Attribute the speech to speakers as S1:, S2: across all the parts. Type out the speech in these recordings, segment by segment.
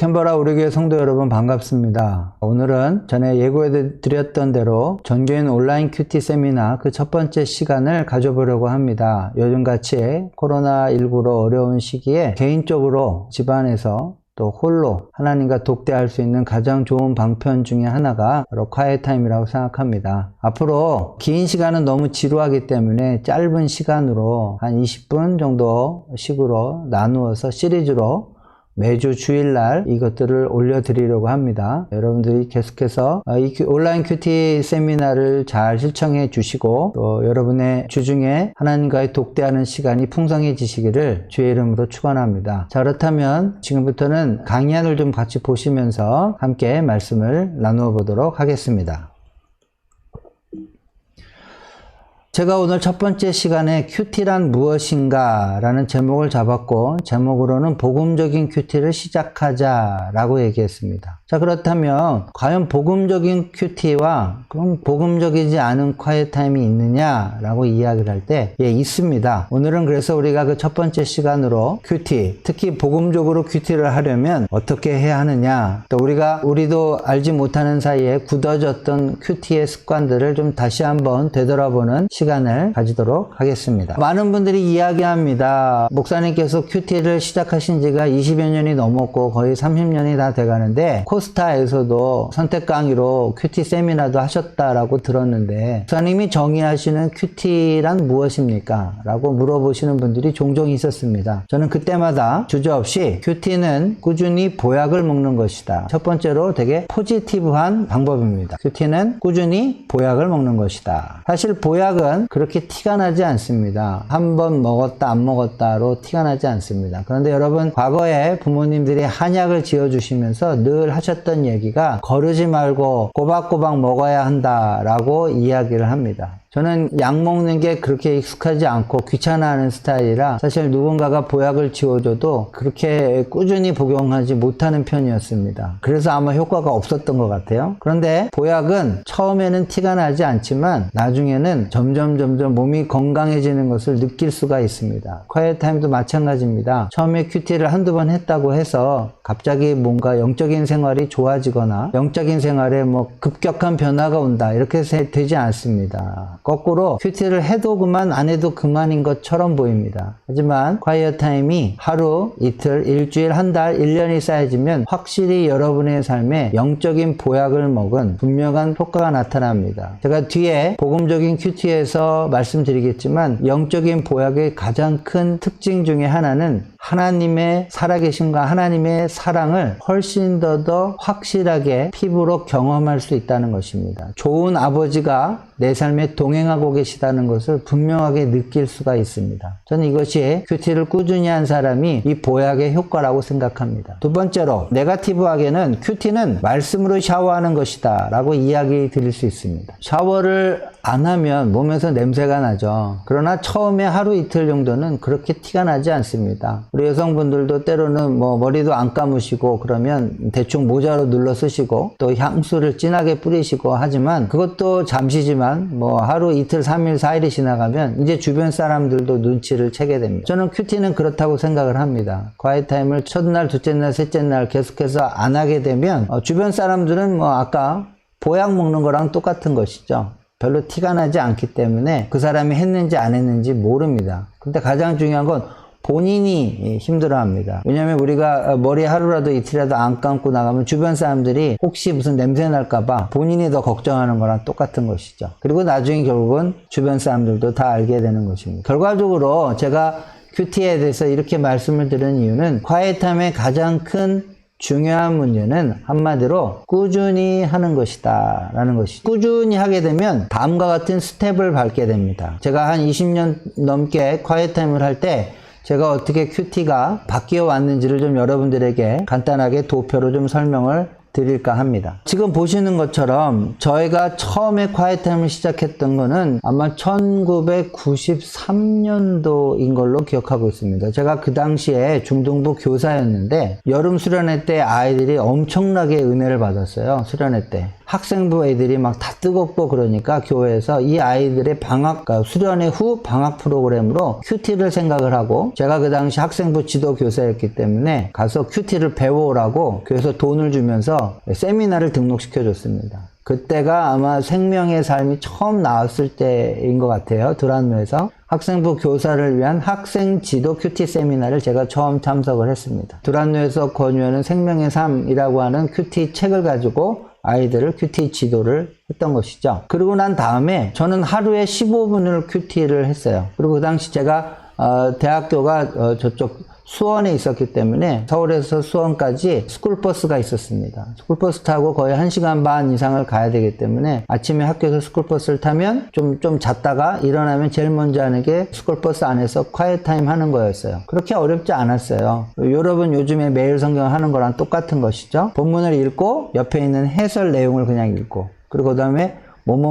S1: 캔버라 우리교회 성도 여러분 반갑습니다. 오늘은 전에 예고해 드렸던 대로 전교인 온라인 큐티 세미나 그 첫 번째 시간을 가져보려고 합니다. 요즘같이 코로나19로 어려운 시기에 개인적으로 집안에서 또 홀로 하나님과 독대할 수 있는 가장 좋은 방편 중에 하나가 바로 콰이어 타임이라고 생각합니다. 앞으로 긴 시간은 너무 지루하기 때문에 짧은 시간으로 한 20분 정도 식으로 나누어서 시리즈로 매주 주일날 이것들을 올려드리려고 합니다. 여러분들이 계속해서 이 온라인 큐티 세미나를 잘 실천해 주시고 또 여러분의 주중에 하나님과의 독대하는 시간이 풍성해지시기를 주의 이름으로 축원합니다. 자, 그렇다면 지금부터는 강의안을 좀 같이 보시면서 함께 말씀을 나누어 보도록 하겠습니다. 제가 오늘 첫 번째 시간에 큐티란 무엇인가 라는 제목을 잡았고 제목으로는 복음적인 큐티를 시작하자라고 얘기했습니다. 자, 그렇다면 과연 복음적인 큐티와 그럼 복음적이지 않은 콰이어 타임이 있느냐라고 이야기를 할 때 있습니다. 오늘은 그래서 우리가 그 첫 번째 시간으로 큐티, 특히 복음적으로 큐티를 하려면 어떻게 해야 하느냐, 또 우리도 알지 못하는 사이에 굳어졌던 큐티의 습관들을 좀 다시 한번 되돌아보는 시간을 가지도록 하겠습니다. 많은 분들이 이야기합니다. 목사님께서 큐티를 시작하신 지가 20여 년이 넘었고 거의 30년이 다 돼가는데 코스타에서도 선택 강의로 큐티 세미나도 하셨다라고 들었는데 목사님이 정의하시는 큐티란 무엇입니까? 라고 물어보시는 분들이 종종 있었습니다. 저는 그때마다 주저없이 큐티는 꾸준히 보약을 먹는 것이다. 첫 번째로 되게 포지티브한 방법입니다. 큐티는 꾸준히 보약을 먹는 것이다. 사실 보약은 그렇게 티가 나지 않습니다. 한 번 먹었다 안 먹었다로 티가 나지 않습니다. 그런데 여러분, 과거에 부모님들이 한약을 지어주시면서 늘 하셨던 얘기가 거르지 말고 꼬박꼬박 먹어야 한다라고 이야기를 합니다. 저는 약 먹는 게 그렇게 익숙하지 않고 귀찮아하는 스타일이라 사실 누군가가 보약을 지어줘도 그렇게 꾸준히 복용하지 못하는 편이었습니다. 그래서 아마 효과가 없었던 것 같아요. 그런데 보약은 처음에는 티가 나지 않지만 나중에는 점점 몸이 건강해지는 것을 느낄 수가 있습니다. 콰이어 타임도 마찬가지입니다. 처음에 큐티를 한두 번 했다고 해서 갑자기 뭔가 영적인 생활이 좋아지거나 영적인 생활에 급격한 변화가 온다 이렇게 되지 않습니다. 거꾸로 큐티를 해도 그만 안 해도 그만인 것처럼 보입니다. 하지만 콰이어 타임이 하루, 이틀, 일주일, 한 달, 1년이 쌓여지면 확실히 여러분의 삶에 영적인 보약을 먹은 분명한 효과가 나타납니다. 제가 뒤에 복음적인 큐티에서 말씀드리겠지만 영적인 보약의 가장 큰 특징 중에 하나는 하나님의 살아계심과 하나님의 사랑을 훨씬 더 확실하게 피부로 경험할 수 있다는 것입니다. 좋은 아버지가 내 삶에 동행하고 계시다는 것을 분명하게 느낄 수가 있습니다. 저는 이것이 큐티를 꾸준히 한 사람이 이 보약의 효과라고 생각합니다. 두 번째로, 네거티브하게는 큐티는 말씀으로 샤워하는 것이다 라고 이야기 드릴 수 있습니다. 샤워를 안 하면 몸에서 냄새가 나죠. 그러나 처음에 하루 이틀 정도는 그렇게 티가 나지 않습니다. 우리 여성분들도 때로는 머리도 안 감으시고 그러면 대충 모자로 눌러 쓰시고 또 향수를 진하게 뿌리시고 하지만 그것도 잠시지만 하루 이틀 3일 4일이 지나가면 이제 주변 사람들도 눈치를 채게 됩니다. 저는 큐티는 그렇다고 생각을 합니다. 콰이어 타임을 첫날, 둘째 날, 셋째 날 계속해서 안 하게 되면 주변 사람들은 아까 보약 먹는 거랑 똑같은 것이죠. 별로 티가 나지 않기 때문에 그 사람이 했는지 안 했는지 모릅니다. 근데 가장 중요한 건 본인이 힘들어합니다. 왜냐하면 우리가 머리 하루라도 이틀이라도 안 감고 나가면 주변 사람들이 혹시 무슨 냄새 날까봐 본인이 더 걱정하는 거랑 똑같은 것이죠. 그리고 나중에 결국은 주변 사람들도 다 알게 되는 것입니다. 결과적으로 제가 큐티에 대해서 이렇게 말씀을 드린 이유는 콰이어 타임의 가장 큰 중요한 문제는 한마디로 꾸준히 하는 것이다 라는 것이, 꾸준히 하게 되면 다음과 같은 스텝을 밟게 됩니다. 제가 한 20년 넘게 콰이어 타임을 할 때 제가 어떻게 큐티가 바뀌어 왔는지를 좀 여러분들에게 간단하게 도표로 좀 설명을 드릴까 합니다. 지금 보시는 것처럼 저희가 처음에 콰이어 타임을 시작했던 거는 아마 1993년도인 걸로 기억하고 있습니다. 제가 그 당시에 중등부 교사였는데 여름 수련회 때 아이들이 엄청나게 은혜를 받았어요. 수련회 때. 학생부 애들이 막 다 뜨겁고 그러니까 교회에서 이 아이들의 방학, 수련회 후 방학 프로그램으로 큐티를 생각을 하고, 제가 그 당시 학생부 지도 교사였기 때문에 가서 큐티를 배워오라고 교회에서 돈을 주면서 세미나를 등록시켜 줬습니다. 그때가 아마 생명의 삶이 처음 나왔을 때인 것 같아요. 두란노에서 학생부 교사를 위한 학생 지도 큐티 세미나를 제가 처음 참석을 했습니다. 두란노에서 권유하는 생명의 삶이라고 하는 큐티 책을 가지고 아이들을 큐티 지도를 했던 것이죠. 그러고 난 다음에 저는 하루에 15분을 큐티를 했어요. 그리고 그 당시 제가 대학교가 저쪽 수원에 있었기 때문에 서울에서 수원까지 스쿨버스가 있었습니다. 스쿨버스 타고 거의 1시간 반 이상을 가야 되기 때문에 아침에 학교에서 스쿨버스를 타면 좀 잤다가 일어나면 제일 먼저 하는 게 스쿨버스 안에서 콰이어 타임 하는 거였어요. 그렇게 어렵지 않았어요. 여러분 요즘에 매일 성경을 하는 거랑 똑같은 것이죠. 본문을 읽고 옆에 있는 해설 내용을 그냥 읽고, 그리고 그 다음에 뭐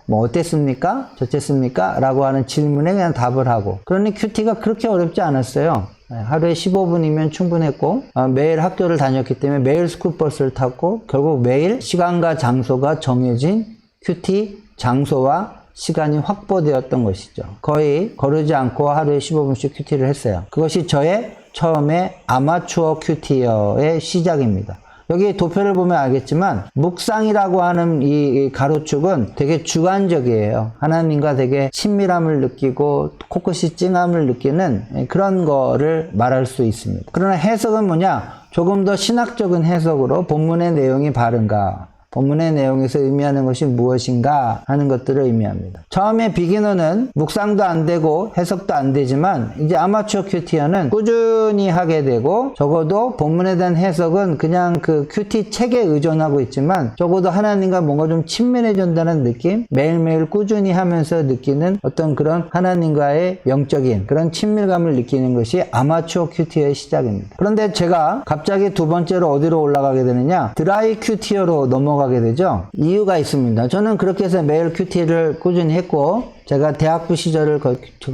S1: 어땠습니까? 저쨌습니까? 라고 하는 질문에 그냥 답을 하고. 그러니 큐티가 그렇게 어렵지 않았어요. 하루에 15분이면 충분했고, 매일 학교를 다녔기 때문에 매일 스쿨버스를 탔고, 결국 매일 시간과 장소가 정해진 큐티 장소와 시간이 확보되었던 것이죠. 거의 거르지 않고 하루에 15분씩 큐티를 했어요. 그것이 저의 처음에 아마추어 큐티어의 시작입니다. 여기 도표를 보면 알겠지만 묵상이라고 하는 이 가로축은 되게 주관적이에요. 하나님과 되게 친밀함을 느끼고 코끝이 찡함을 느끼는 그런 거를 말할 수 있습니다. 그러나 해석은 뭐냐? 조금 더 신학적인 해석으로 본문의 내용이 바른가? 본문의 내용에서 의미하는 것이 무엇인가 하는 것들을 의미합니다. 처음에 비기너는 묵상도 안 되고 해석도 안 되지만 이제 아마추어 큐티어는 꾸준히 하게 되고, 적어도 본문에 대한 해석은 그냥 그 큐티 책에 의존하고 있지만 적어도 하나님과 뭔가 좀 친밀해진다는 느낌, 매일매일 꾸준히 하면서 느끼는 어떤 그런 하나님과의 영적인 그런 친밀감을 느끼는 것이 아마추어 큐티어의 시작입니다. 그런데 제가 갑자기 두 번째로 어디로 올라가게 되느냐? 드라이 큐티어로 넘어가게 되죠. 이유가 있습니다. 저는 그렇게 해서 매일 큐티를 꾸준히 했고, 제가 대학부 시절을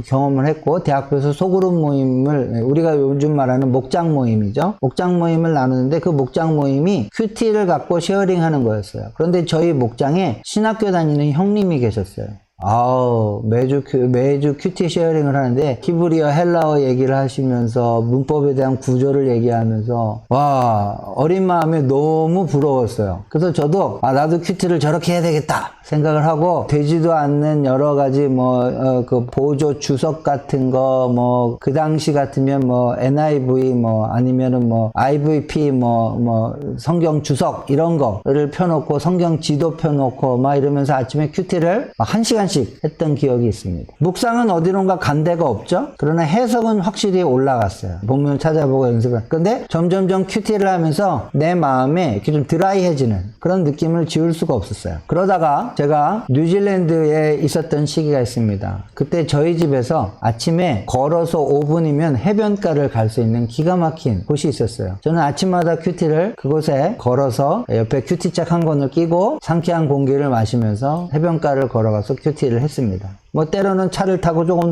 S1: 경험을 했고, 대학부에서 소그룹 모임을, 우리가 요즘 말하는 목장 모임이죠. 목장 모임을 나누는데 그 목장 모임이 큐티를 갖고 쉐어링하는 거였어요. 그런데 저희 목장에 신학교 다니는 형님이 계셨어요. 매주 큐티 쉐어링을 하는데 히브리어, 헬라어 얘기를 하시면서 문법에 대한 구조를 얘기하면서, 와, 어린 마음에 너무 부러웠어요. 그래서 저도 나도 큐티를 저렇게 해야 되겠다 생각을 하고, 되지도 않는 여러 가지 그 보조 주석 같은 거, 그 당시 같으면 NIV 아니면은 IVP 성경 주석 이런 거를 펴놓고 성경 지도 펴놓고 막 이러면서 아침에 큐티를 1시간씩 했던 기억이 있습니다. 묵상은 어디론가 간 데가 없죠? 그러나 해석은 확실히 올라갔어요. 본문을 찾아보고 연습을. 근데 점점점 큐티를 하면서 내 마음에 이렇게 좀 드라이해지는 그런 느낌을 지울 수가 없었어요. 그러다가 제가 뉴질랜드에 있었던 시기가 있습니다. 그때 저희 집에서 아침에 걸어서 5분이면 해변가를 갈 수 있는 기가 막힌 곳이 있었어요. 저는 아침마다 큐티를 그곳에 걸어서 옆에 큐티책 한 권을 끼고 상쾌한 공기를 마시면서 해변가를 걸어가서 큐티를 했습니다. 때로는 차를 타고 조금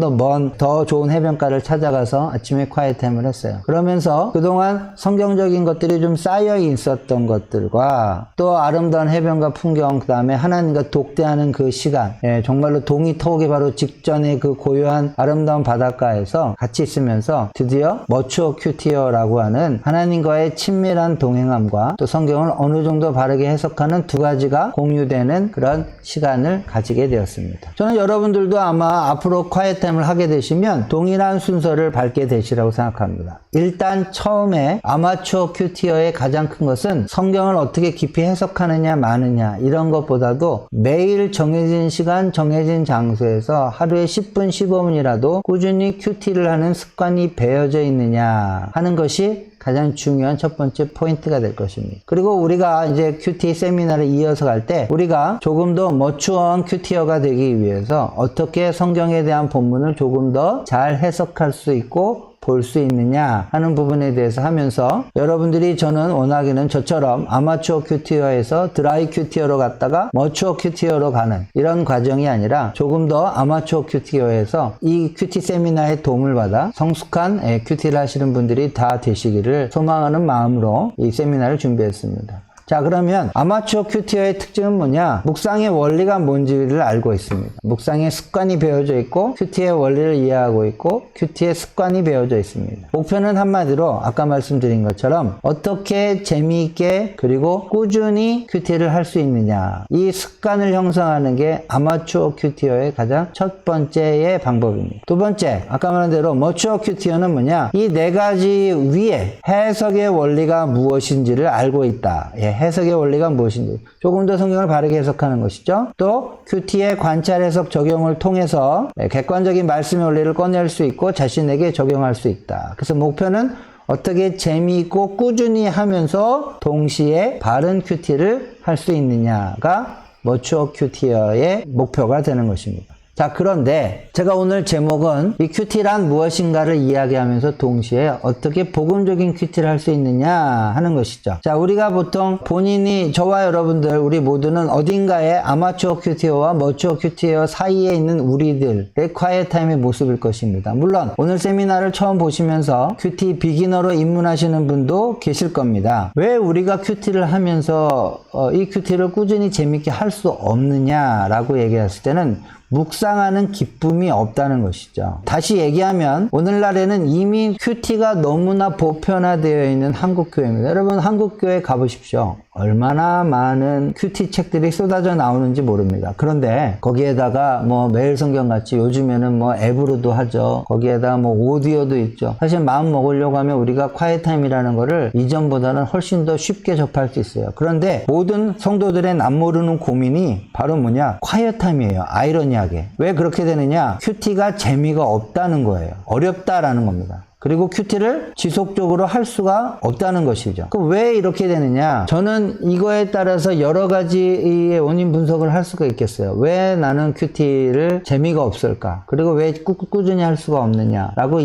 S1: 더 좋은 해변가를 찾아가서 아침에 콰이어타임을 했어요. 그러면서 그동안 성경적인 것들이 좀 쌓여 있었던 것들과 또 아름다운 해변가 풍경, 그 다음에 하나님과 독대하는 그 시간, 정말로 동이 터오기 바로 직전에 그 고요한 아름다운 바닷가에서 같이 있으면서 드디어 머추어 큐티어라고 하는 하나님과의 친밀한 동행함과 또 성경을 어느 정도 바르게 해석하는 두 가지가 공유되는 그런 시간을 가지게 되었습니다. 저는 여러분들도 아마 앞으로 콰이어타임을 하게 되시면 동일한 순서를 밟게 되시라고 생각합니다. 일단 처음에 아마추어 큐티어의 가장 큰 것은 성경을 어떻게 깊이 해석하느냐 마느냐 이런 것보다도 매일 정해진 시간 정해진 장소에서 하루에 10분 15분이라도 꾸준히 큐티를 하는 습관이 배어져 있느냐 하는 것이 가장 중요한 첫 번째 포인트가 될 것입니다. 그리고 우리가 이제 큐티 세미나를 이어서 갈 때 우리가 조금 더 머추어한 큐티어가 되기 위해서 어떻게 성경에 대한 본문을 조금 더 잘 해석할 수 있고 볼 수 있느냐 하는 부분에 대해서 하면서, 여러분들이 저는 원하기는 저처럼 아마추어 큐티어에서 드라이 큐티어로 갔다가 머추어 큐티어로 가는 이런 과정이 아니라 조금 더 아마추어 큐티어에서 이 큐티 세미나의 도움을 받아 성숙한 큐티를 하시는 분들이 다 되시기를 소망하는 마음으로 이 세미나를 준비했습니다. 자, 그러면 아마추어 큐티어의 특징은 뭐냐? 묵상의 원리가 뭔지를 알고 있습니다. 묵상의 습관이 배워져 있고 큐티의 원리를 이해하고 있고 큐티의 습관이 배워져 있습니다. 목표는 한마디로 아까 말씀드린 것처럼 어떻게 재미있게 그리고 꾸준히 큐티를 할 수 있느냐, 이 습관을 형성하는 게 아마추어 큐티어의 가장 첫 번째의 방법입니다. 두 번째, 아까 말한 대로 머추어 큐티어는 뭐냐? 이 네 가지 위에 해석의 원리가 무엇인지를 알고 있다. 예, 해석의 원리가 무엇인지 조금 더 성경을 바르게 해석하는 것이죠. 또 큐티의 관찰 해석 적용을 통해서 객관적인 말씀의 원리를 꺼낼 수 있고 자신에게 적용할 수 있다. 그래서 목표는 어떻게 재미있고 꾸준히 하면서 동시에 바른 큐티를 할 수 있느냐가 머추어 큐티어의 목표가 되는 것입니다. 자, 그런데 제가 오늘 제목은 이 큐티란 무엇인가를 이야기하면서 동시에 어떻게 복음적인 큐티를 할 수 있느냐 하는 것이죠. 자, 우리가 보통 본인이, 저와 여러분들 우리 모두는 어딘가에 아마추어 큐티어와 머추어 큐티어 사이에 있는 우리들의 콰이어 타임의 모습일 것입니다. 물론 오늘 세미나를 처음 보시면서 큐티 비기너로 입문하시는 분도 계실 겁니다. 왜 우리가 큐티를 하면서 이 큐티를 꾸준히 재밌게 할 수 없느냐라고 얘기했을 때는 묵상하는 기쁨이 없다는 것이죠. 다시 얘기하면 오늘날에는 이미 큐티가 너무나 보편화되어 있는 한국교회입니다. 여러분 한국교회 가보십시오. 얼마나 많은 큐티 책들이 쏟아져 나오는지 모릅니다. 그런데 거기에다가 뭐 매일 성경같이 요즘에는 뭐 앱으로도 하죠. 거기에다가 뭐 오디오도 있죠. 사실 마음 먹으려고 하면 우리가 콰이어 타임이라는 거를 이전보다는 훨씬 더 쉽게 접할 수 있어요. 그런데 모든 성도들의 남모르는 고민이 바로 뭐냐? 콰이어 타임이에요. 아이러니하게. 왜 그렇게 되느냐? 큐티가 재미가 없다는 거예요. 어렵다라는 겁니다. 그리고 큐티를 지속적으로 할 수가 없다는 것이죠. 그럼 왜 이렇게 되느냐? 저는 이거에 따라서 여러 가지의 원인 분석을 할 수가 있겠어요. 왜 나는 큐티를 재미가 없을까? 그리고 왜 꾸준히 할 수가 없느냐라고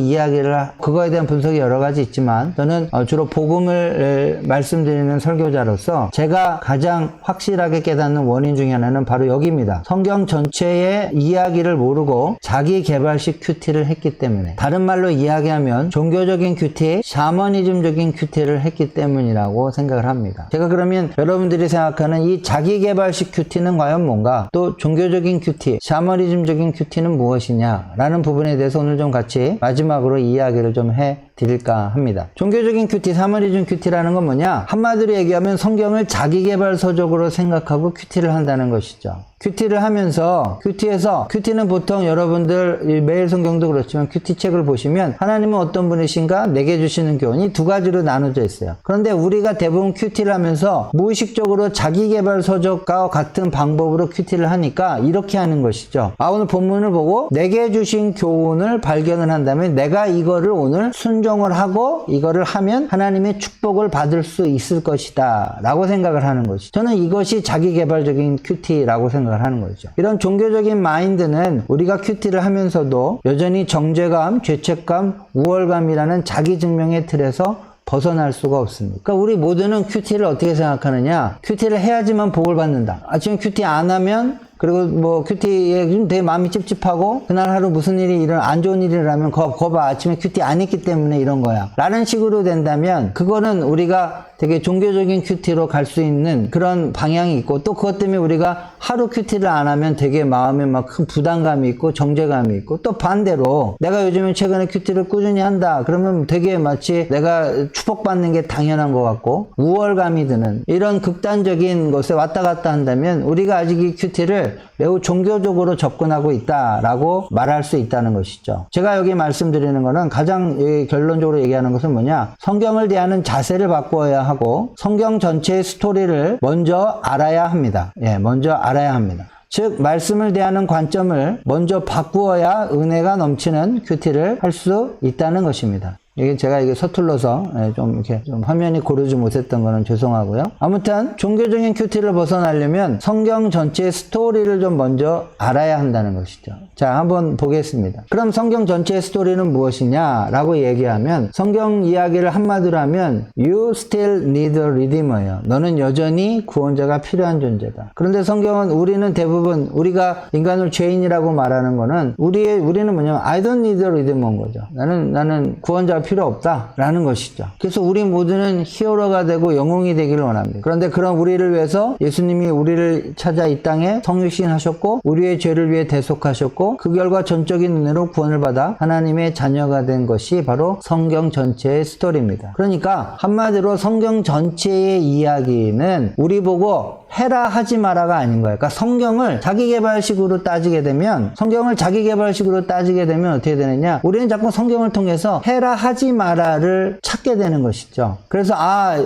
S1: 그거에 대한 분석이 여러 가지 있지만 저는 주로 복음을 말씀드리는 설교자로서 제가 가장 확실하게 깨닫는 원인 중에 하나는 바로 여기입니다. 성경 전체의 이야기를 모르고 자기 개발식 큐티를 했기 때문에, 다른 말로 이야기하면 종교적인 큐티, 샤머니즘적인 큐티를 했기 때문이라고 생각을 합니다. 제가 그러면 여러분들이 생각하는 이 자기개발식 큐티는 과연 뭔가, 또 종교적인 큐티, 샤머니즘적인 큐티는 무엇이냐 라는 부분에 대해서 오늘 좀 같이 마지막으로 이야기를 좀 해드릴까 합니다. 종교적인 큐티, 샤머니즘 큐티라는 건 뭐냐? 한마디로 얘기하면 성경을 자기개발서적으로 생각하고 큐티를 한다는 것이죠. 큐티를 하면서 큐티는 보통 여러분들 매일 성경도 그렇지만 큐티 책을 보시면 하나님은 어떤 분이신가 내게 주시는 교훈이 두 가지로 나눠져 있어요. 그런데 우리가 대부분 큐티를 하면서 무의식적으로 자기개발 서적과 같은 방법으로 큐티를 하니까 이렇게 하는 것이죠. 오늘 본문을 보고 내게 주신 교훈을 발견을 한다면 내가 이거를 오늘 순종을 하고 이거를 하면 하나님의 축복을 받을 수 있을 것이다 라고 생각을 하는 것이죠. 저는 이것이 자기개발적인 큐티라고 생각을 하는 거죠. 이런 종교적인 마인드는 우리가 큐티를 하면서도 여전히 정죄감, 죄책감, 우월감이라는 자기 증명의 틀에서 벗어날 수가 없습니다. 그러니까 우리 모두는 큐티를 어떻게 생각하느냐? 큐티를 해야지만 복을 받는다. 아침에 큐티 안 하면, 그리고 뭐 큐티에 좀 되게 마음이 찝찝하고 그날 하루 무슨 일이 안 좋은 일이 일어나면 거봐 아침에 큐티 안 했기 때문에 이런 거야 라는 식으로 된다면 그거는 우리가 되게 종교적인 큐티로 갈 수 있는 그런 방향이 있고, 또 그것 때문에 우리가 하루 큐티를 안 하면 되게 마음에 막 큰 부담감이 있고 정죄감이 있고, 또 반대로 내가 요즘에 최근에 큐티를 꾸준히 한다 그러면 되게 마치 내가 축복받는 게 당연한 것 같고 우월감이 드는 이런 극단적인 것에 왔다 갔다 한다면 우리가 아직 이 큐티를 매우 종교적으로 접근하고 있다라고 말할 수 있다는 것이죠. 제가 여기 말씀드리는 거는 가장 결론적으로 얘기하는 것은 뭐냐? 성경을 대하는 자세를 바꿔야 하고 성경 전체의 스토리를 먼저 알아야 합니다. 먼저 알아야 합니다. 즉 말씀을 대하는 관점을 먼저 바꾸어야 은혜가 넘치는 큐티를 할 수 있다는 것입니다. 제가 서툴러서 좀 화면이 고르지 못했던 거는 죄송하고요. 아무튼 종교적인 큐티를 벗어나려면 성경 전체의 스토리를 좀 먼저 알아야 한다는 것이죠. 자, 한번 보겠습니다. 그럼 성경 전체의 스토리는 무엇이냐라고 얘기하면 성경 이야기를 한마디로 하면 You still need a redeemer예요. 너는 여전히 구원자가 필요한 존재다. 그런데 성경은 우리는 대부분 우리가 인간을 죄인이라고 말하는 거는 우리는 뭐냐면 I don't need a redeemer인 거죠. 나는 구원자가 필요 없다라는 것이죠. 그래서 우리 모두는 히어로가 되고 영웅이 되기를 원합니다. 그런데 그런 우리를 위해서 예수님이 우리를 찾아 이 땅에 성육신하셨고 우리의 죄를 위해 대속하셨고 그 결과 전적인 은혜로 구원을 받아 하나님의 자녀가 된 것이 바로 성경 전체의 스토리입니다. 그러니까 한마디로 성경 전체의 이야기는 우리 보고 해라 하지 마라가 아닌 거예요. 그러니까 성경을 자기계발식으로 따지게 되면 어떻게 되느냐? 우리는 자꾸 성경을 통해서 해라 하지 마라를 찾게 되는 것이죠. 그래서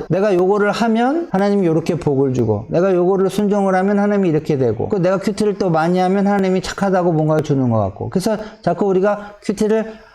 S1: 내가 요거를 하면 하나님이 이렇게 복을 주고 내가 요거를 순종을 하면 하나님이 이렇게 되고 내가 큐티를 또 많이 하면 하나님이 착하다고 뭔가를 주는 것 같고 그래서 자꾸 우리가 큐티를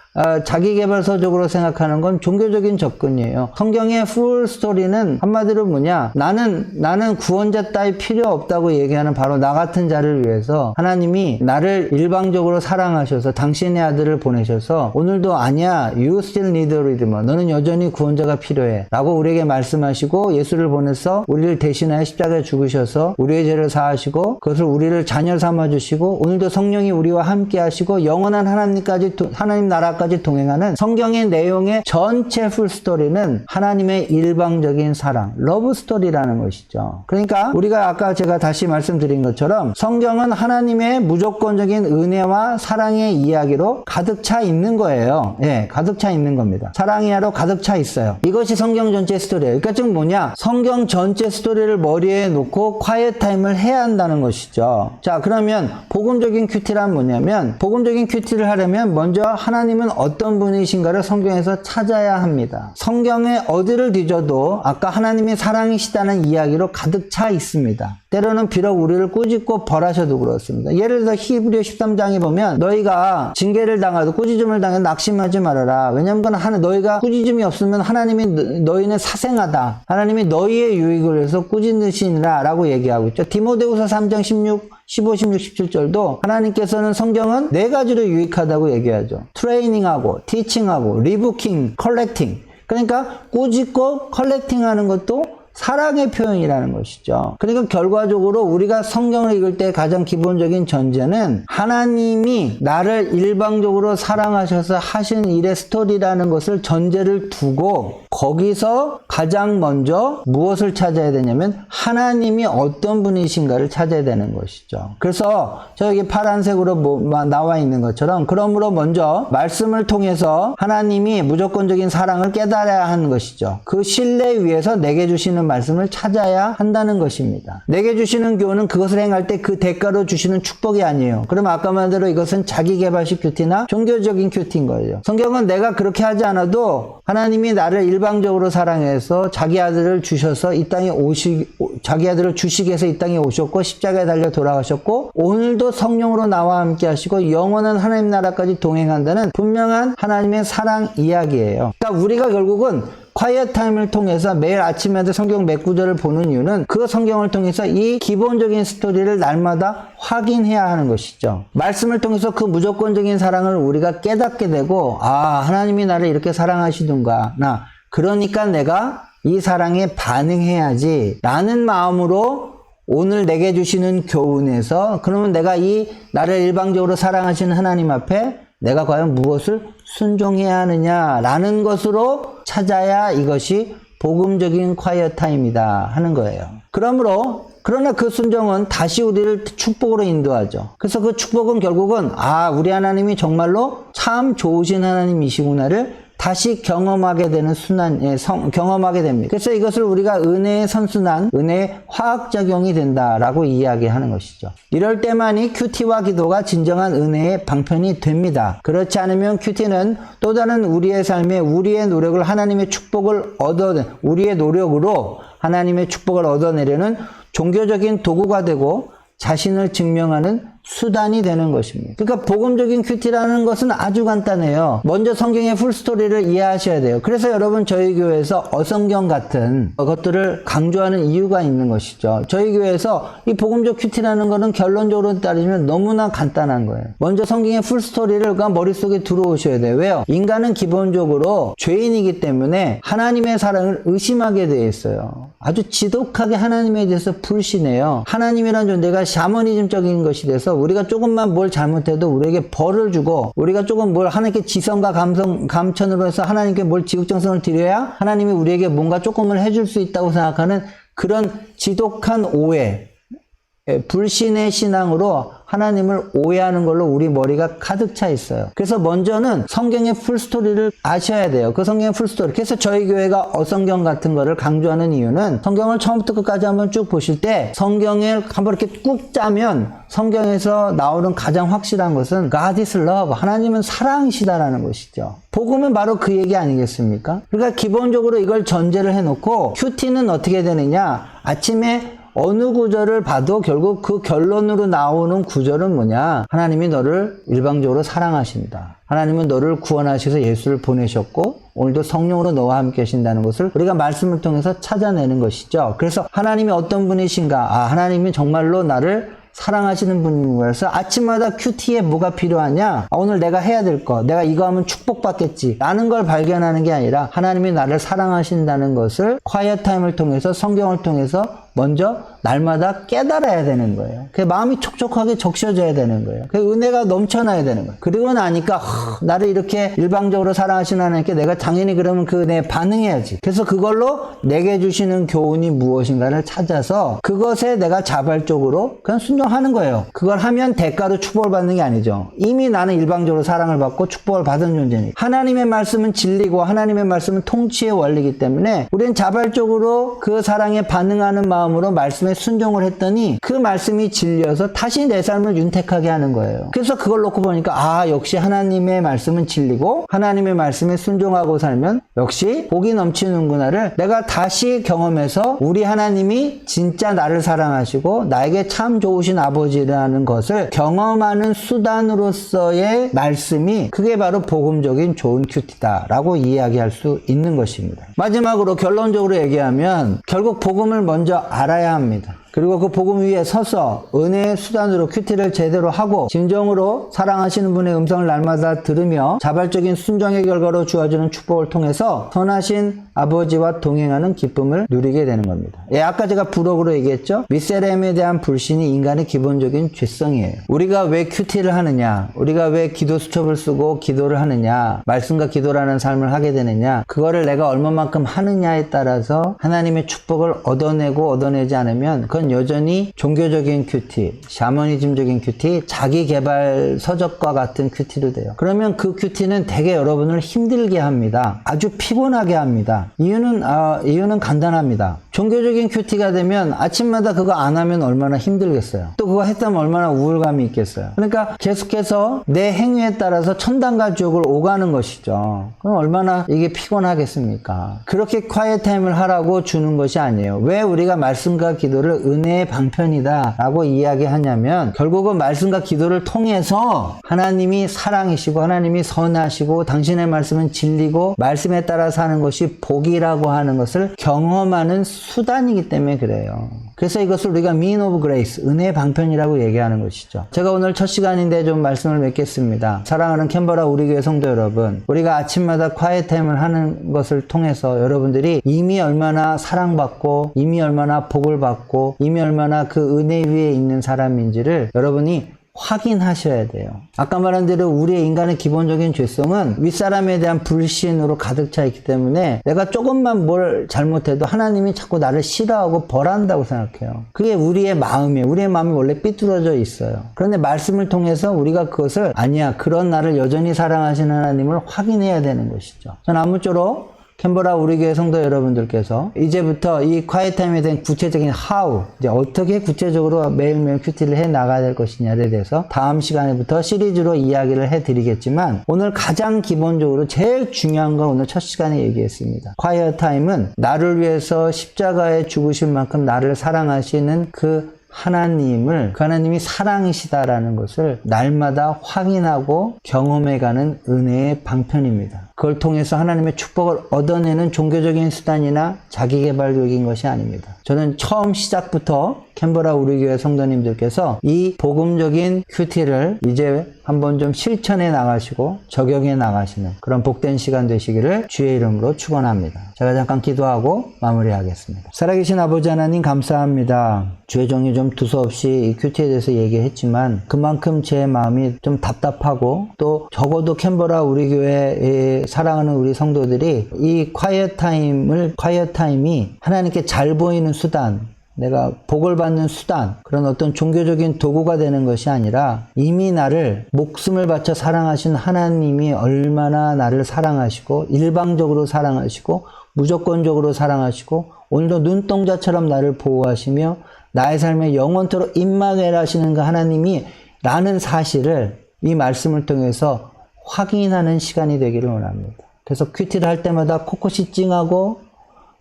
S1: 자기계발서적으로 생각하는 건 종교적인 접근이에요. 성경의 풀 스토리는 한마디로 뭐냐? 나는 구원자 따위 필요 없다고 얘기하는 바로 나 같은 자를 위해서 하나님이 나를 일방적으로 사랑하셔서 당신의 아들을 보내셔서 오늘도 아니야, you still need a redeemer. 너는 여전히 구원자가 필요해. 라고 우리에게 말씀하시고 예수를 보내서 우리를 대신하여 십자가에 죽으셔서 우리의 죄를 사하시고 그것을 우리를 자녀 삼아주시고 오늘도 성령이 우리와 함께 하시고 영원한 하나님 나라까지 동행하는 성경의 내용의 전체 풀스토리는 하나님의 일방적인 사랑, 러브 스토리라는 것이죠. 그러니까 우리가 아까 제가 다시 말씀드린 것처럼 성경은 하나님의 무조건적인 은혜와 사랑의 이야기로 가득 차 있는 거예요. 예, 가득 차 있는 겁니다. 사랑이야로 가득 차 있어요. 이것이 성경 전체 스토리예요. 그러니까 즉 뭐냐? 성경 전체 스토리를 머리에 놓고 콰이어 타임을 해야 한다는 것이죠. 자, 그러면 복음적인 큐티란 뭐냐면 복음적인 큐티를 하려면 먼저 하나님은 어떤 분이신가를 성경에서 찾아야 합니다. 성경에 어디를 뒤져도 아까 하나님이 사랑이시다는 이야기로 가득 차 있습니다. 때로는 비록 우리를 꾸짖고 벌하셔도 그렇습니다. 예를 들어서 히브리 13장에 보면 너희가 징계를 당하도 꾸짖음을 당해 낙심하지 말아라. 왜냐하면 너희가 꾸짖음이 없으면 하나님이 너희는 사생하다. 하나님이 너희의 유익을 위해서 꾸짖으시니라 라고 얘기하고 있죠. 디모데후서 3장 15, 16, 17절도 하나님께서는 성경은 네 가지로 유익하다고 얘기하죠. 트레이닝하고, 티칭하고, 리부킹, 컬렉팅. 그러니까 꾸짖고 컬렉팅하는 것도 사랑의 표현이라는 것이죠. 그러니까 결과적으로 우리가 성경을 읽을 때 가장 기본적인 전제는 하나님이 나를 일방적으로 사랑하셔서 하신 일의 스토리라는 것을 전제를 두고 거기서 가장 먼저 무엇을 찾아야 되냐면 하나님이 어떤 분이신가를 찾아야 되는 것이죠. 그래서 저기 파란색으로 나와 있는 것처럼 그러므로 먼저 말씀을 통해서 하나님이 무조건적인 사랑을 깨달아야 하는 것이죠. 그 신뢰 위에서 내게 주시는 말씀을 찾아야 한다는 것입니다. 내게 주시는 교훈은 그것을 행할 때 그 대가로 주시는 축복이 아니에요. 그럼 아까 말대로 이것은 자기개발식 큐티나 종교적인 큐티인 거예요. 성경은 내가 그렇게 하지 않아도 하나님이 나를 일방적으로 사랑해서 자기 아들을 주셔서 자기 아들을 주시기 위해서 이 땅에 오셨고 십자가에 달려 돌아가셨고 오늘도 성령으로 나와 함께 하시고 영원한 하나님 나라까지 동행한다는 분명한 하나님의 사랑 이야기예요. 그러니까 우리가 결국은 콰이어 타임을 통해서 매일 아침마다 성경 몇 구절을 보는 이유는 그 성경을 통해서 이 기본적인 스토리를 날마다 확인해야 하는 것이죠. 말씀을 통해서 그 무조건적인 사랑을 우리가 깨닫게 되고 하나님이 나를 이렇게 사랑하시던가 그러니까 내가 이 사랑에 반응해야지 라는 마음으로 오늘 내게 주시는 교훈에서 그러면 내가 나를 일방적으로 사랑하시는 하나님 앞에 내가 과연 무엇을 순종해야 하느냐라는 것으로 찾아야 이것이 복음적인 콰이어 타임이다 하는 거예요. 그러나 그 순종은 다시 우리를 축복으로 인도하죠. 그래서 그 축복은 결국은 우리 하나님이 정말로 참 좋으신 하나님이시구나를 다시 경험하게 되는 경험하게 됩니다. 그래서 이것을 우리가 은혜의 선순환, 은혜의 화학작용이 된다라고 이야기하는 것이죠. 이럴 때만이 큐티와 기도가 진정한 은혜의 방편이 됩니다. 그렇지 않으면 큐티는 또 다른 우리의 삶에 우리의 노력을 우리의 노력으로 하나님의 축복을 얻어내려는 종교적인 도구가 되고 자신을 증명하는 수단이 되는 것입니다. 그러니까 복음적인 큐티라는 것은 아주 간단해요. 먼저 성경의 풀스토리를 이해하셔야 돼요. 그래서 여러분 저희 교회에서 어성경 같은 것들을 강조하는 이유가 있는 것이죠. 저희 교회에서 이 복음적 큐티라는 것은 결론적으로 따지면 너무나 간단한 거예요. 먼저 성경의 풀스토리를 머릿속에 들어오셔야 돼요. 왜요? 인간은 기본적으로 죄인이기 때문에 하나님의 사랑을 의심하게 되어 있어요. 아주 지독하게 하나님에 대해서 불신해요. 하나님이라는 존재가 샤머니즘적인 것이 돼서 우리가 조금만 뭘 잘못해도 우리에게 벌을 주고 우리가 조금 뭘 하나님께 지성과 감천으로 해서 하나님께 뭘 지극정성을 드려야 하나님이 우리에게 뭔가 조금을 해줄 수 있다고 생각하는 그런 지독한 오해, 불신의 신앙으로 하나님을 오해하는 걸로 우리 머리가 가득 차 있어요. 그래서 먼저는 성경의 풀스토리를 아셔야 돼요. 그 성경의 풀스토리. 그래서 저희 교회가 어성경 같은 거를 강조하는 이유는 성경을 처음부터 끝까지 한번 쭉 보실 때 성경을 한번 이렇게 꾹 짜면 성경에서 나오는 가장 확실한 것은 God is love. 하나님은 사랑이시다라는 것이죠. 복음은 바로 그 얘기 아니겠습니까? 그러니까 기본적으로 이걸 전제를 해놓고 큐티는 어떻게 되느냐? 아침에 어느 구절을 봐도 결국 그 결론으로 나오는 구절은 뭐냐? 하나님이 너를 일방적으로 사랑하신다. 하나님은 너를 구원하셔서 예수를 보내셨고 오늘도 성령으로 너와 함께 하신다는 것을 우리가 말씀을 통해서 찾아내는 것이죠. 그래서 하나님이 어떤 분이신가? 하나님이 정말로 나를 사랑하시는 분인 거라서 아침마다 큐티에 뭐가 필요하냐? 오늘 내가 해야 될 거, 내가 이거 하면 축복받겠지 라는 걸 발견하는 게 아니라 하나님이 나를 사랑하신다는 것을 콰이어 타임을 통해서 성경을 통해서 먼저 날마다 깨달아야 되는 거예요. 그 마음이 촉촉하게 적셔져야 되는 거예요. 그 은혜가 넘쳐나야 되는 거예요. 그리고 나니까 나를 이렇게 일방적으로 사랑하시는 하나님께 내가 당연히 그러면 그 은혜에 반응해야지. 그래서 그걸로 내게 주시는 교훈이 무엇인가를 찾아서 그것에 내가 자발적으로 그냥 순종하는 거예요. 그걸 하면 대가로 축복을 받는 게 아니죠. 이미 나는 일방적으로 사랑을 받고 축복을 받은 존재니까. 하나님의 말씀은 진리고 하나님의 말씀은 통치의 원리이기 때문에 우리는 자발적으로 그 사랑에 반응하는 마음으로 말씀에 순종을 했더니 그 말씀이 진리여서 다시 내 삶을 윤택하게 하는 거예요. 그래서 그걸 놓고 보니까 역시 하나님의 말씀은 진리고 하나님의 말씀에 순종하고 살면 역시 복이 넘치는구나를 내가 다시 경험해서 우리 하나님이 진짜 나를 사랑하시고 나에게 참 좋으신 아버지라는 것을 경험하는 수단으로서의 말씀이 그게 바로 복음적인 좋은 큐티다라고 이야기할 수 있는 것입니다. 마지막으로 결론적으로 얘기하면 결국 복음을 먼저 알아야 합니다. 그리고 그 복음 위에 서서 은혜의 수단으로 큐티를 제대로 하고 진정으로 사랑하시는 분의 음성을 날마다 들으며 자발적인 순종의 결과로 주어지는 축복을 통해서 선하신 아버지와 동행하는 기쁨을 누리게 되는 겁니다. 아까 제가 부록으로 얘기했죠? 윗사람에 대한 불신이 인간의 기본적인 죄성이에요. 우리가 왜 큐티를 하느냐? 우리가 왜 기도 수첩을 쓰고 기도를 하느냐? 말씀과 기도라는 삶을 하게 되느냐? 그거를 내가 얼마만큼 하느냐에 따라서 하나님의 축복을 얻어내고 얻어내지 않으면 그건 여전히 종교적인 큐티, 샤머니즘적인 큐티, 자기개발 서적과 같은 큐티로 돼요. 그러면 그 큐티는 되게 여러분을 힘들게 합니다. 아주 피곤하게 합니다. 이유는 간단합니다. 종교적인 큐티가 되면 아침마다 그거 안 하면 얼마나 힘들겠어요. 또 그거 했다면 얼마나 우울감이 있겠어요. 그러니까 계속해서 내 행위에 따라서 천당과 지옥을 오가는 것이죠. 그럼 얼마나 이게 피곤하겠습니까? 그렇게 콰이어 타임을 하라고 주는 것이 아니에요. 왜 우리가 말씀과 기도를 은혜의 방편이다 라고 이야기하냐면 결국은 말씀과 기도를 통해서 하나님이 사랑이시고 하나님이 선하시고 당신의 말씀은 진리고 말씀에 따라 사는 것이 복이라고 하는 것을 경험하는 수단이기 때문에 그래요. 그래서 이것을 우리가 mean of grace, 은혜의 방편이라고 얘기하는 것이죠. 제가 오늘 첫 시간인데 좀 말씀을 맺겠습니다. 사랑하는 캔버라 우리 교회 성도 여러분, 우리가 아침마다 quiet time을 하는 것을 통해서 여러분들이 이미 얼마나 사랑받고 이미 얼마나 복을 받고 이미 얼마나 그 은혜 위에 있는 사람인지를 여러분이 확인하셔야 돼요. 아까 말한 대로 우리의 인간의 기본적인 죄성은 윗사람에 대한 불신으로 가득 차 있기 때문에 내가 조금만 뭘 잘못해도 하나님이 자꾸 나를 싫어하고 벌한다고 생각해요. 그게 우리의 마음이에요. 우리의 마음이 원래 삐뚤어져 있어요. 그런데 말씀을 통해서 우리가 그것을 아니야, 그런 나를 여전히 사랑하시는 하나님을 확인해야 되는 것이죠. 전 아무쪼록 캔버라 우리 교회 성도 여러분들께서 이제부터 이 quiet time에 대한 구체적인 how, 이제 어떻게 구체적으로 매일매일 큐티를 해 나가야 될 것이냐에 대해서 다음 시간에부터 시리즈로 이야기를 해 드리겠지만 오늘 가장 기본적으로 제일 중요한 건 오늘 첫 시간에 얘기했습니다. quiet time은 나를 위해서 십자가에 죽으신 만큼 나를 사랑하시는 그 하나님이 사랑이시다라는 것을 날마다 확인하고 경험해가는 은혜의 방편입니다. 그걸 통해서 하나님의 축복을 얻어내는 종교적인 수단이나 자기개발적인 것이 아닙니다. 저는 처음 시작부터 캔버라 우리 교회 성도님들께서 이 복음적인 큐티를 이제 한번 좀 실천해 나가시고 적용해 나가시는 그런 복된 시간 되시기를 주의 이름으로 축원합니다. 제가 잠깐 기도하고 마무리하겠습니다. 살아계신 아버지 하나님 감사합니다. 주의 종이 좀 좀 두서없이 이 큐티에 대해서 얘기했지만 그만큼 제 마음이 좀 답답하고 또 적어도 캔버라 우리 교회 사랑하는 우리 성도들이 이 quiet 타임이 하나님께 잘 보이는 수단, 내가 복을 받는 수단, 그런 어떤 종교적인 도구가 되는 것이 아니라 이미 나를 목숨을 바쳐 사랑하신 하나님이 얼마나 나를 사랑하시고 일방적으로 사랑하시고 무조건적으로 사랑하시고 오늘도 눈동자처럼 나를 보호하시며 나의 삶에 영원토록 임마누엘 하시는 그 하나님이 라는 사실을 이 말씀을 통해서 확인하는 시간이 되기를 원합니다. 그래서 큐티를 할 때마다 코끝이 찡하고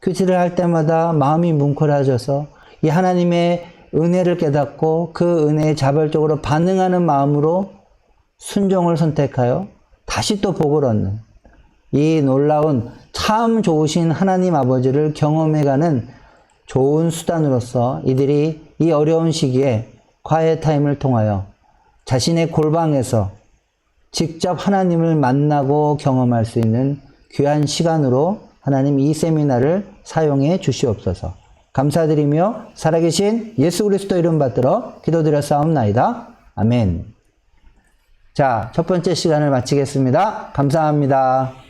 S1: 큐티를 할 때마다 마음이 뭉클해져서 이 하나님의 은혜를 깨닫고 그 은혜에 자발적으로 반응하는 마음으로 순종을 선택하여 다시 또 복을 얻는 이 놀라운 참 좋으신 하나님 아버지를 경험해가는 좋은 수단으로서 이들이 이 어려운 시기에 quiet 타임을 통하여 자신의 골방에서 직접 하나님을 만나고 경험할 수 있는 귀한 시간으로 하나님 이 세미나를 사용해 주시옵소서. 감사드리며 살아계신 예수 그리스도 이름 받들어 기도드렸사옵나이다. 아멘. 자, 첫 번째 시간을 마치겠습니다. 감사합니다.